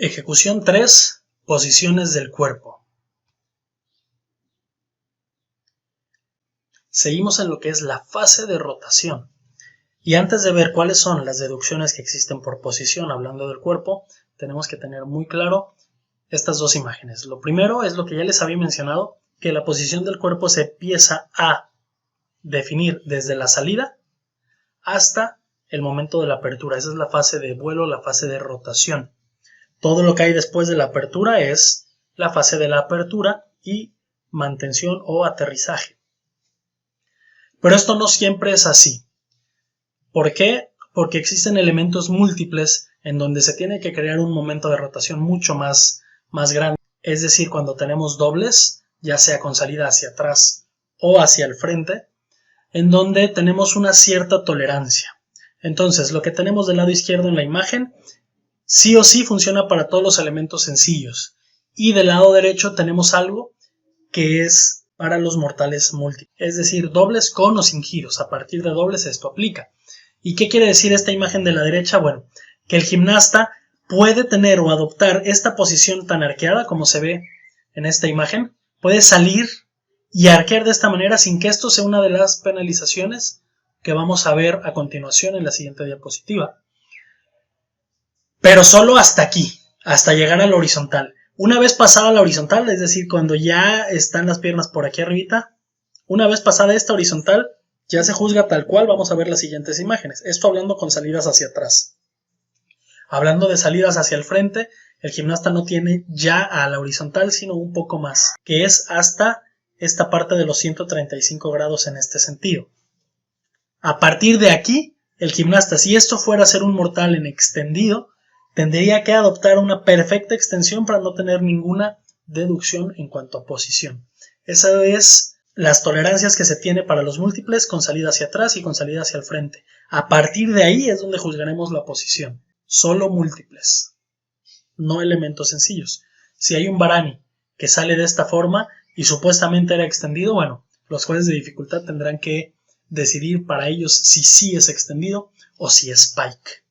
Ejecución 3. Posiciones del cuerpo. Seguimos en lo que es la fase de rotación. Y antes de ver cuáles son las deducciones que existen por posición hablando del cuerpo, tenemos que tener muy claro estas dos imágenes. Lo primero es lo que ya les había mencionado, que la posición del cuerpo se empieza a definir desde la salida hasta el momento de la apertura. Esa es la fase de vuelo, la fase de rotación. Todo lo que hay después de la apertura es la fase de la apertura y mantención o aterrizaje. Pero esto no siempre es así. ¿Por qué? Porque existen elementos múltiples en donde se tiene que crear un momento de rotación mucho más grande. Es decir, cuando tenemos dobles, ya sea con salida hacia atrás o hacia el frente, en donde tenemos una cierta tolerancia. Entonces, lo que tenemos del lado izquierdo en la imagen, sí o sí funciona para todos los elementos sencillos. Y del lado derecho tenemos algo que es para los mortales múltiples. Es decir, dobles con o sin giros. A partir de dobles esto aplica. ¿Y qué quiere decir esta imagen de la derecha? Bueno, que el gimnasta puede tener o adoptar esta posición tan arqueada como se ve en esta imagen. Puede salir y arquear de esta manera sin que esto sea una de las penalizaciones que vamos a ver a continuación en la siguiente diapositiva. Pero solo hasta aquí, hasta llegar a la horizontal. Una vez pasada la horizontal, es decir, cuando ya están las piernas por aquí arribita, una vez pasada esta horizontal, ya se juzga tal cual. Vamos a ver las siguientes imágenes. Esto hablando con salidas hacia atrás. Hablando de salidas hacia el frente, el gimnasta no tiene ya a la horizontal, sino un poco más, que es hasta esta parte de los 135 grados en este sentido. A partir de aquí, el gimnasta, si esto fuera a ser un mortal en extendido, tendría que adoptar una perfecta extensión para no tener ninguna deducción en cuanto a posición. Esa es las tolerancias que se tiene para los múltiples con salida hacia atrás y con salida hacia el frente. A partir de ahí es donde juzgaremos la posición. Solo múltiples, no elementos sencillos. Si hay un Varani que sale de esta forma y supuestamente era extendido, bueno, los jueces de dificultad tendrán que decidir para ellos si sí es extendido o si es pike.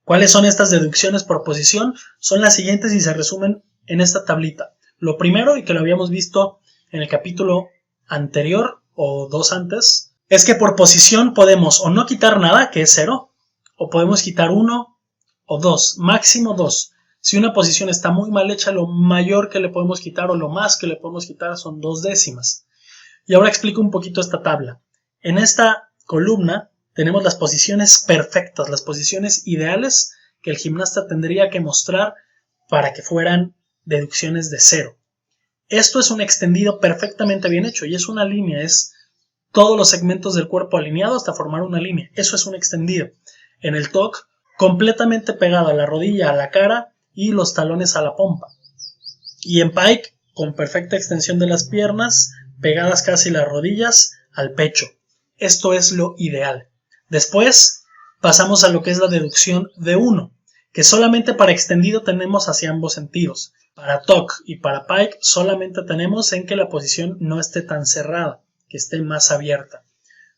¿Cuáles son estas deducciones por posición? Son las siguientes y se resumen en esta tablita. Lo primero, y que lo habíamos visto en el capítulo anterior o dos antes, es que por posición podemos o no quitar nada, que es 0, o podemos quitar 1 o 2, máximo 2. Si una posición está muy mal hecha, lo mayor que le podemos quitar o lo más que le podemos quitar son 2 décimas. Y ahora explico un poquito esta tabla. En esta columna tenemos las posiciones perfectas, las posiciones ideales que el gimnasta tendría que mostrar para que fueran deducciones de 0. Esto es un extendido perfectamente bien hecho y es una línea, es todos los segmentos del cuerpo alineados hasta formar una línea. Eso es un extendido. En el TOC, completamente pegado a la rodilla, a la cara y los talones a la pompa. Y en pike, con perfecta extensión de las piernas, pegadas casi las rodillas al pecho. Esto es lo ideal. Después pasamos a lo que es la deducción de 1, que solamente para extendido tenemos hacia ambos sentidos. Para TOC y para pike solamente tenemos en que la posición no esté tan cerrada, que esté más abierta.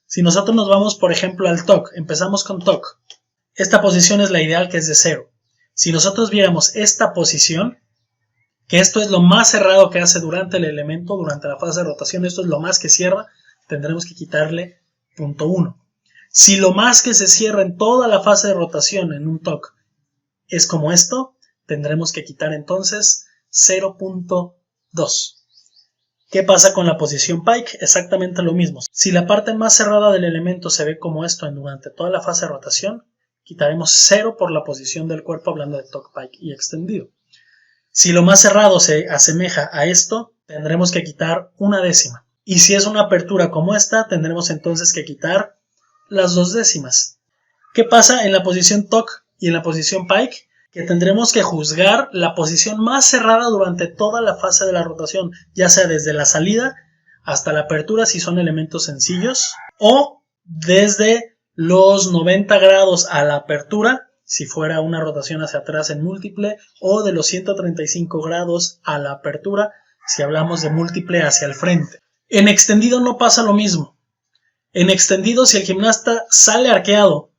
Si nosotros nos vamos, por ejemplo, al TOC, empezamos con TOC. Esta posición es la ideal, que es de 0. Si nosotros viéramos esta posición, que esto es lo más cerrado que hace durante el elemento, durante la fase de rotación, esto es lo más que cierra, tendremos que quitarle 0.1. Si lo más que se cierra en toda la fase de rotación en un TOC es como esto, tendremos que quitar entonces 0.2. ¿Qué pasa con la posición pike? Exactamente lo mismo. Si la parte más cerrada del elemento se ve como esto durante toda la fase de rotación, quitaremos 0 por la posición del cuerpo hablando de TOC, pike y extendido. Si lo más cerrado se asemeja a esto, tendremos que quitar 1 décima. Y si es una apertura como esta, tendremos entonces que quitar las 2 décimas. ¿Qué pasa en la posición TOC y en la posición pike? Que tendremos que juzgar la posición más cerrada durante toda la fase de la rotación, ya sea desde la salida hasta la apertura si son elementos sencillos, o desde los 90 grados a la apertura si fuera una rotación hacia atrás en múltiple, o de los 135 grados a la apertura si hablamos de múltiple hacia el frente. En extendido no pasa lo mismo. En extendido, si el gimnasta sale arqueado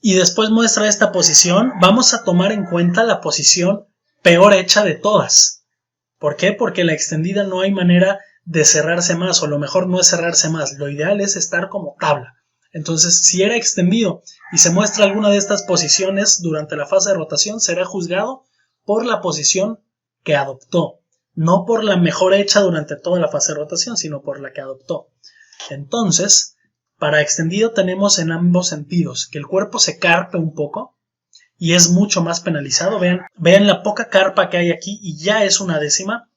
y después muestra esta posición, vamos a tomar en cuenta la posición peor hecha de todas. ¿Por qué? Porque la extendida no hay manera de cerrarse más, o lo mejor no es cerrarse más, lo ideal es estar como tabla. Entonces, si era extendido y se muestra alguna de estas posiciones durante la fase de rotación, será juzgado por la posición que adoptó, no por la mejor hecha durante toda la fase de rotación, sino por la que adoptó. Entonces, para extendido tenemos en ambos sentidos que el cuerpo se carpe un poco y es mucho más penalizado. Vean la poca carpa que hay aquí y ya es 1/10,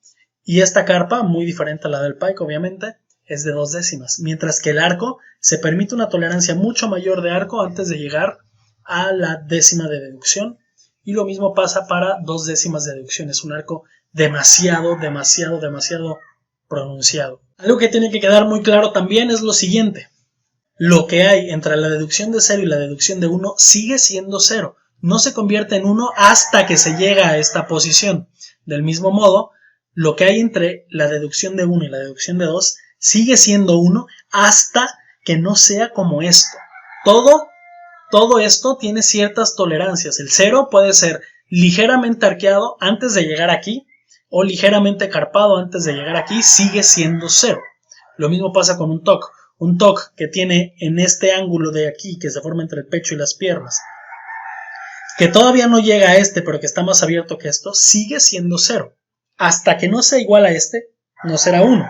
y esta carpa, muy diferente a la del pike obviamente, es de 2/10, mientras que el arco se permite una tolerancia mucho mayor de arco antes de llegar a la 10ª de deducción, y lo mismo pasa para 2/10 de deducción. Es un arco demasiado pronunciado. Algo que tiene que quedar muy claro también es lo siguiente: lo que hay entre la deducción de 0 y la deducción de 1 sigue siendo 0, no se convierte en 1 hasta que se llega a esta posición. Del mismo modo, lo que hay entre la deducción de 1 y la deducción de 2 sigue siendo 1 hasta que no sea como esto. Todo esto tiene ciertas tolerancias. El 0 puede ser ligeramente arqueado antes de llegar aquí, o ligeramente carpado antes de llegar aquí, sigue siendo 0. Lo mismo pasa con un TOC. Un TOC que tiene en este ángulo de aquí, que se forma entre el pecho y las piernas, que todavía no llega a este, pero que está más abierto que esto, sigue siendo 0. Hasta que no sea igual a este, no será 1.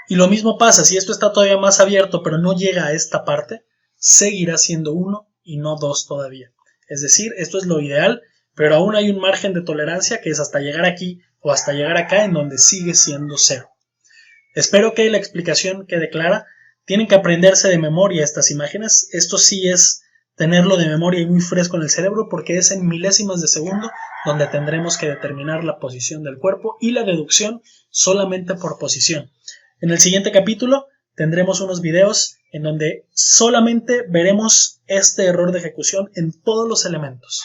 Y lo mismo pasa, si esto está todavía más abierto, pero no llega a esta parte, seguirá siendo 1 y no 2 todavía. Es decir, esto es lo ideal, pero aún hay un margen de tolerancia que es hasta llegar aquí o hasta llegar acá, en donde sigue siendo 0. Espero que la explicación quede clara. Tienen que aprenderse de memoria estas imágenes. Esto sí es tenerlo de memoria y muy fresco en el cerebro, porque es en milésimas de segundo donde tendremos que determinar la posición del cuerpo y la deducción solamente por posición. En el siguiente capítulo tendremos unos videos en donde solamente veremos este error de ejecución en todos los elementos.